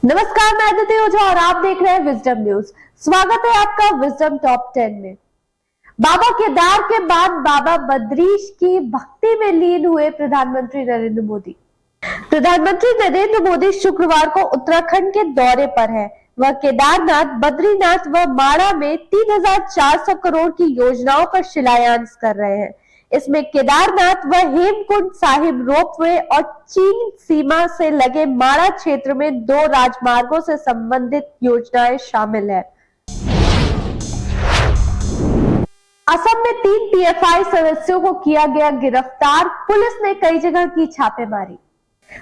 नमस्कार, मैं अदिति ओझा और आप देख रहे हैं विजडम न्यूज। स्वागत है आपका विजडम टॉप 10 में। बाबा केदार के बाद बाबा बद्रीश की भक्ति में लीन हुए प्रधानमंत्री नरेंद्र मोदी। प्रधानमंत्री नरेंद्र मोदी शुक्रवार को उत्तराखंड के दौरे पर है। वह केदारनाथ, बद्रीनाथ व माणा में 3,400 करोड़ की योजनाओं का शिलान्यास कर रहे हैं। इसमें केदारनाथ व हेमकुंड साहिब रोपवे और चीन सीमा से लगे माणा क्षेत्र में 2 राजमार्गों से संबंधित योजनाएं शामिल है। असम में 3 पीएफआई सदस्यों को किया गया गिरफ्तार, पुलिस ने कई जगह की छापेमारी।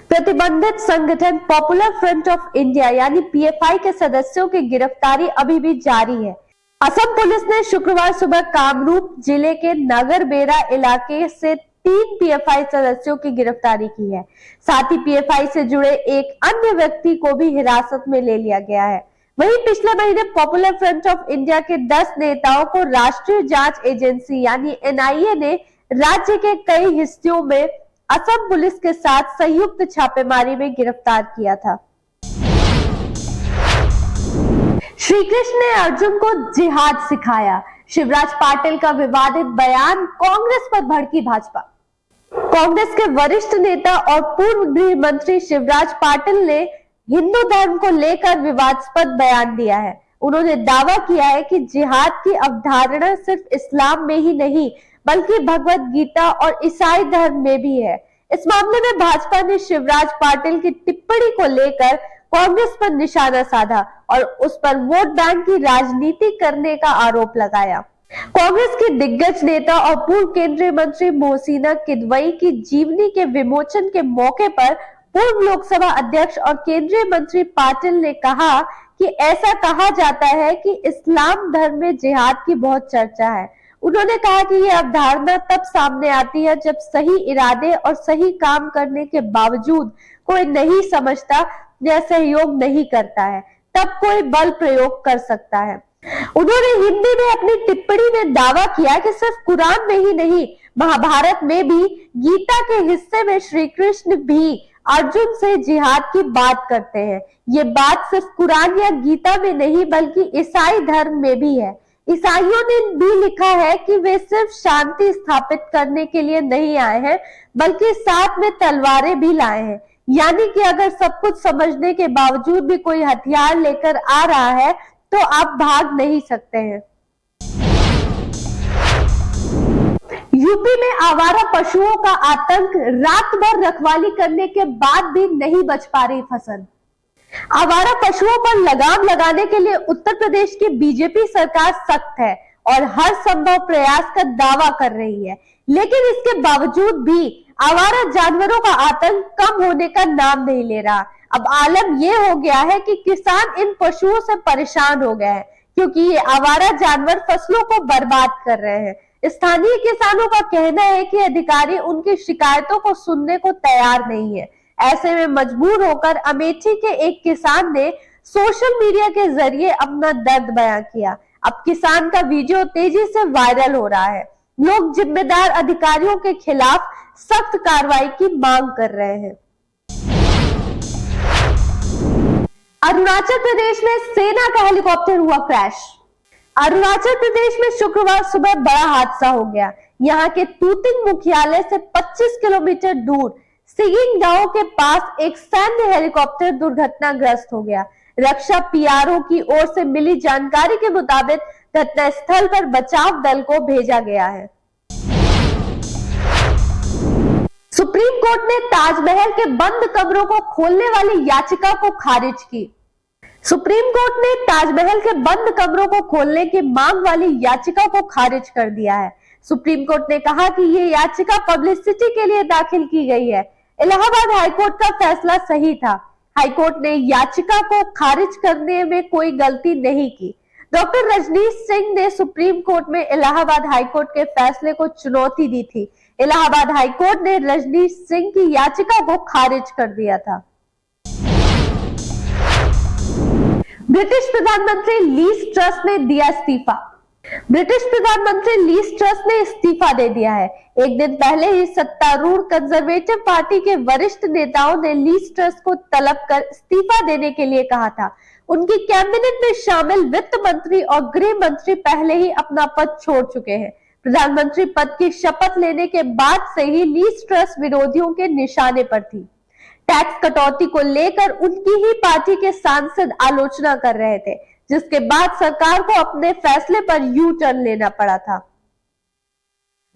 प्रतिबंधित संगठन पॉपुलर फ्रंट ऑफ इंडिया यानी पीएफआई के सदस्यों की गिरफ्तारी अभी भी जारी है। असम पुलिस ने शुक्रवार सुबह कामरूप जिले के नागरबेरा इलाके से 3 पीएफआई सदस्यों की गिरफ्तारी की है। साथ ही पीएफआई से जुड़े एक अन्य व्यक्ति को भी हिरासत में ले लिया गया है। वहीं पिछले महीने पॉपुलर फ्रंट ऑफ इंडिया के 10 नेताओं को राष्ट्रीय जांच एजेंसी यानी एनआईए ने राज्य के कई हिस्सों में असम पुलिस के साथ संयुक्त छापेमारी में गिरफ्तार किया था। श्री कृष्ण ने अर्जुन को जिहाद सिखाया, शिवराज पाटिल का विवादित बयान, कांग्रेस पर भड़की भाजपा। कांग्रेस के वरिष्ठ नेता और पूर्व गृह मंत्री शिवराज पाटिल ने हिंदू धर्म को लेकर विवादास्पद बयान दिया है। उन्होंने दावा किया है कि जिहाद की अवधारणा सिर्फ इस्लाम में ही नहीं बल्कि भगवत गीता और ईसाई धर्म में भी है। इस मामले में भाजपा ने शिवराज पाटिल की टिप्पणी को लेकर कांग्रेस पर निशाना साधा और उस पर वोट बैंक की राजनीति करने का आरोप लगाया। कांग्रेस की दिग्गज नेता और पूर्व केंद्रीय मंत्री मोहसिना किदवई की जीवनी के विमोचन के मौके पर पूर्व लोकसभा अध्यक्ष और केंद्रीय मंत्री पाटिल ने कहा कि ऐसा कहा जाता है कि इस्लाम धर्म में जिहाद की बहुत चर्चा है। उन्होंने कहा कि यह अवधारणा तब सामने आती है जब सही इरादे और सही काम करने के बावजूद कोई नहीं समझता या सहयोग नहीं करता है, तब कोई बल प्रयोग कर सकता है। उन्होंने हिंदी में अपनी टिप्पणी में दावा किया कि सिर्फ कुरान में ही नहीं, महाभारत में भी गीता के हिस्से में श्री कृष्ण भी अर्जुन से जिहाद की बात करते हैं। ये बात सिर्फ कुरान या गीता में नहीं बल्कि ईसाई धर्म में भी है। ईसाइयों ने भी लिखा है कि वे सिर्फ शांति स्थापित करने के लिए नहीं आए हैं बल्कि साथ में तलवारें भी लाए हैं। यानी कि अगर सब कुछ समझने के बावजूद भी कोई हथियार लेकर आ रहा है तो आप भाग नहीं सकते हैं। यूपी में आवारा पशुओं का आतंक, रात भर रखवाली करने के बाद भी नहीं बच पा रही फसल। आवारा पशुओं पर लगाम लगाने के लिए उत्तर प्रदेश की बीजेपी सरकार सख्त है और हर संभव प्रयास का दावा कर रही है, लेकिन इसके बावजूद भी आवारा जानवरों का आतंक कम होने का नाम नहीं ले रहा। अब आलम यह हो गया है कि किसान इन पशुओं से परेशान हो गए हैं क्योंकि ये आवारा जानवर फसलों को बर्बाद कर रहे हैं। स्थानीय किसानों का कहना है कि अधिकारी उनकी शिकायतों को सुनने को तैयार नहीं है। ऐसे में मजबूर होकर अमेठी के एक किसान ने सोशल मीडिया के जरिए अपना दर्द बयां किया। अब किसान का वीडियो तेजी से वायरल हो रहा है। लोग जिम्मेदार अधिकारियों के खिलाफ सख्त कार्रवाई की मांग कर रहे हैं। अरुणाचल प्रदेश में सेना का हेलीकॉप्टर हुआ क्रैश। अरुणाचल प्रदेश में शुक्रवार सुबह बड़ा हादसा हो गया। यहाँ के तूतिंग मुख्यालय से 25 किलोमीटर दूर सिगिंग गांव के पास एक सैन्य हेलीकॉप्टर दुर्घटनाग्रस्त हो गया। रक्षा पीआरओ की ओर से मिली जानकारी के मुताबिक घटनास्थल पर बचाव दल को भेजा गया है। सुप्रीम कोर्ट ने ताजमहल के बंद कमरों को खोलने वाली याचिका को खारिज की। सुप्रीम कोर्ट ने ताजमहल के बंद कमरों को खोलने की मांग वाली याचिका को खारिज कर दिया है। सुप्रीम कोर्ट ने कहा कि ये याचिका पब्लिसिटी के लिए दाखिल की गई है। इलाहाबाद हाईकोर्ट का फैसला सही था। हाईकोर्ट ने याचिका को खारिज करने में कोई गलती नहीं की। डॉक्टर रजनीश सिंह ने सुप्रीम कोर्ट में इलाहाबाद हाईकोर्ट के फैसले को चुनौती दी थी। इलाहाबाद हाईकोर्ट ने रजनीश सिंह की याचिका को खारिज कर दिया था। ब्रिटिश प्रधानमंत्री लीज ट्रस ने दिया इस्तीफा। ब्रिटिश प्रधानमंत्री लीज ट्रस ने इस्तीफा दे दिया है। एक दिन पहले ही सत्तारूढ़ कंजर्वेटिव पार्टी के वरिष्ठ नेताओं ने लीज ट्रस को तलब कर इस्तीफा देने के लिए कहा था। उनकी कैबिनेट में शामिल वित्त मंत्री और गृह मंत्री पहले ही अपना पद छोड़ चुके हैं। प्रधानमंत्री पद की शपथ लेने के बाद से ही लीज ट्रस विरोधियों के निशाने पर थी। टैक्स कटौती को लेकर उनकी ही पार्टी के सांसद आलोचना कर रहे थे, जिसके बाद सरकार को अपने फैसले पर यू टर्न लेना पड़ा था।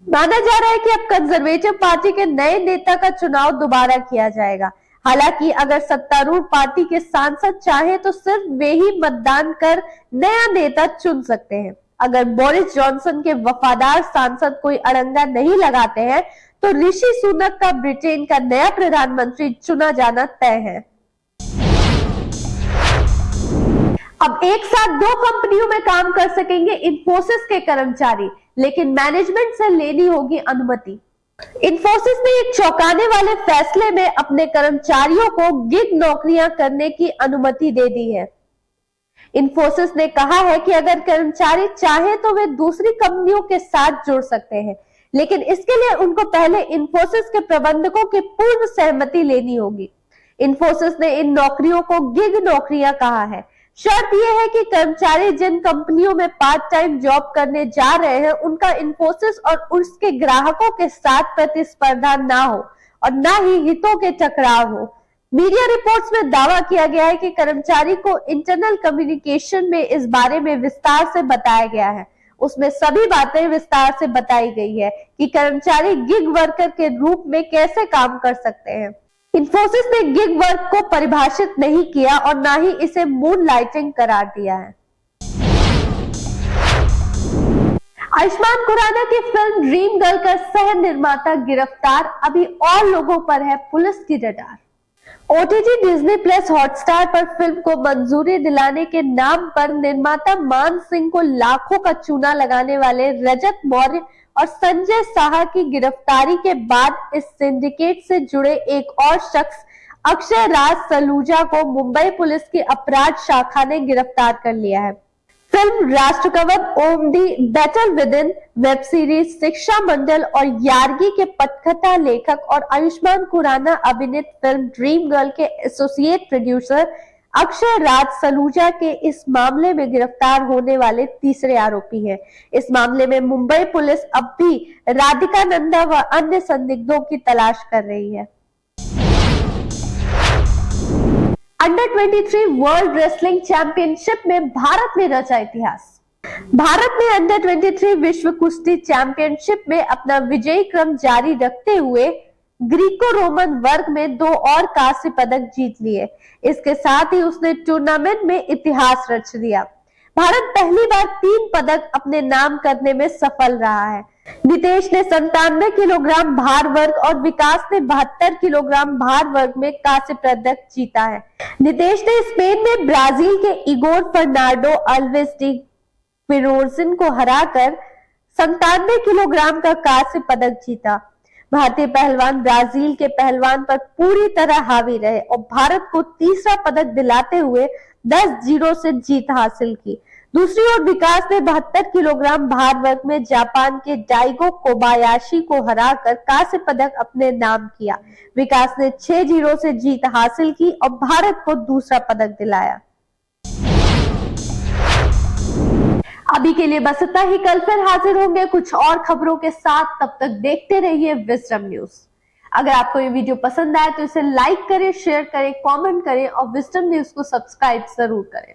माना जा रहा है कि अब कंजर्वेटिव पार्टी के नए नेता का चुनाव दोबारा किया जाएगा। हालांकि अगर सत्तारूढ़ पार्टी के सांसद चाहे तो सिर्फ वे ही मतदान कर नया नेता चुन सकते हैं। अगर बोरिस जॉनसन के वफादार सांसद कोई अड़ंगा नहीं लगाते हैं तो ऋषि सुनक का ब्रिटेन का नया प्रधानमंत्री चुना जाना तय है। अब एक साथ दो कंपनियों में काम कर सकेंगे इंफोसिस के कर्मचारी, लेकिन मैनेजमेंट से लेनी होगी अनुमति। इंफोसिस ने एक चौंकाने वाले फैसले में अपने कर्मचारियों को गिग नौकरियां करने की अनुमति दे दी है। इंफोसिस ने कहा है कि अगर कर्मचारी चाहे तो वे दूसरी कंपनियों के साथ जुड़ सकते हैं, लेकिन इसके लिए उनको पहले इंफोसिस के प्रबंधकों की पूर्व सहमति लेनी होगी। इंफोसिस ने इन नौकरियों को गिग नौकरियां कहा है। शर्त यह है कि कर्मचारी जिन कंपनियों में पार्ट टाइम जॉब करने जा रहे हैं उनका इंफोसिस और उसके ग्राहकों के साथ प्रतिस्पर्धा ना हो और ना ही हितों के टकराव हो। मीडिया रिपोर्ट्स में दावा किया गया है कि कर्मचारी को इंटरनल कम्युनिकेशन में इस बारे में विस्तार से बताया गया है। उसमें सभी बातें विस्तार से बताई गई है कि कर्मचारी गिग वर्कर के रूप में कैसे काम कर सकते हैं। इंफोसिस ने गिग वर्क को परिभाषित नहीं किया और ना ही इसे मून लाइटिंग करार दिया है। आयुष्मान खुराना की फिल्म ड्रीम गर्ल का सह निर्माता गिरफ्तार, अभी और लोगों पर है पुलिस की radar. OTT Disney plus Hotstar पर फिल्म को मंजूरी दिलाने के नाम पर निर्माता मान सिंह को लाखों का चूना लगाने वाले रजत मौर्य और संजय साहा की गिरफ्तारी के बाद इस सिंडिकेट से जुड़े एक और शख्स अक्षय राज सलूजा को मुंबई पुलिस की अपराध शाखा ने गिरफ्तार कर लिया है। फिल्म राष्ट्रकवच, ओम दी बैटल विदिन, वेब सीरीज शिक्षा मंडल और यार्गी के पटकथा लेखक और आयुष्मान खुराना अभिनीत फिल्म ड्रीम गर्ल के एसोसिएट प्रोड्यूसर अक्षय राज सलूजा के इस मामले में गिरफ्तार होने वाले तीसरे आरोपी हैं। इस मामले में मुंबई पुलिस अब भी राधिका नंदा व अन्य संदिग्धों की तलाश कर रही है। अंडर 23 वर्ल्ड रेसलिंग चैंपियनशिप में भारत ने रचा इतिहास। भारत ने अंडर 23 विश्व कुश्ती चैंपियनशिप में अपना विजयी क्रम जारी रखते हुए ग्रीको रोमन वर्ग में 2 और कांस्य पदक जीत लिए। इसके साथ ही उसने टूर्नामेंट में इतिहास रच दिया। भारत पहली बार 3 पदक अपने नाम करने में सफल रहा है। नितेश ने 97 किलोग्राम भार वर्ग और विकास ने 72 किलोग्राम भार वर्ग में कांस्य पदक जीता है। नितेश ने स्पेन में ब्राजील के इगोर फर्नांडो अल्वेज डी क्विरोजिन को हराकर 97 किलोग्राम का कांस्य पदक जीता। भारतीय पहलवान ब्राजील के पहलवान पर पूरी तरह हावी रहे और भारत को तीसरा पदक दिलाते हुए 10-0 से जीत हासिल की। दूसरी ओर विकास ने 72 किलोग्राम भार वर्ग में जापान के डाइगो कोबायाशी को हराकर कांस्य पदक अपने नाम किया। विकास ने 6-0 से जीत हासिल की और भारत को दूसरा पदक दिलाया। अभी के लिए बस इतना ही। कल फिर हाजिर होंगे कुछ और खबरों के साथ। तब तक देखते रहिए विजडम न्यूज। अगर आपको ये वीडियो पसंद आए तो इसे लाइक करें, शेयर करें, कमेंट करें और विजडम न्यूज को सब्सक्राइब जरूर करें।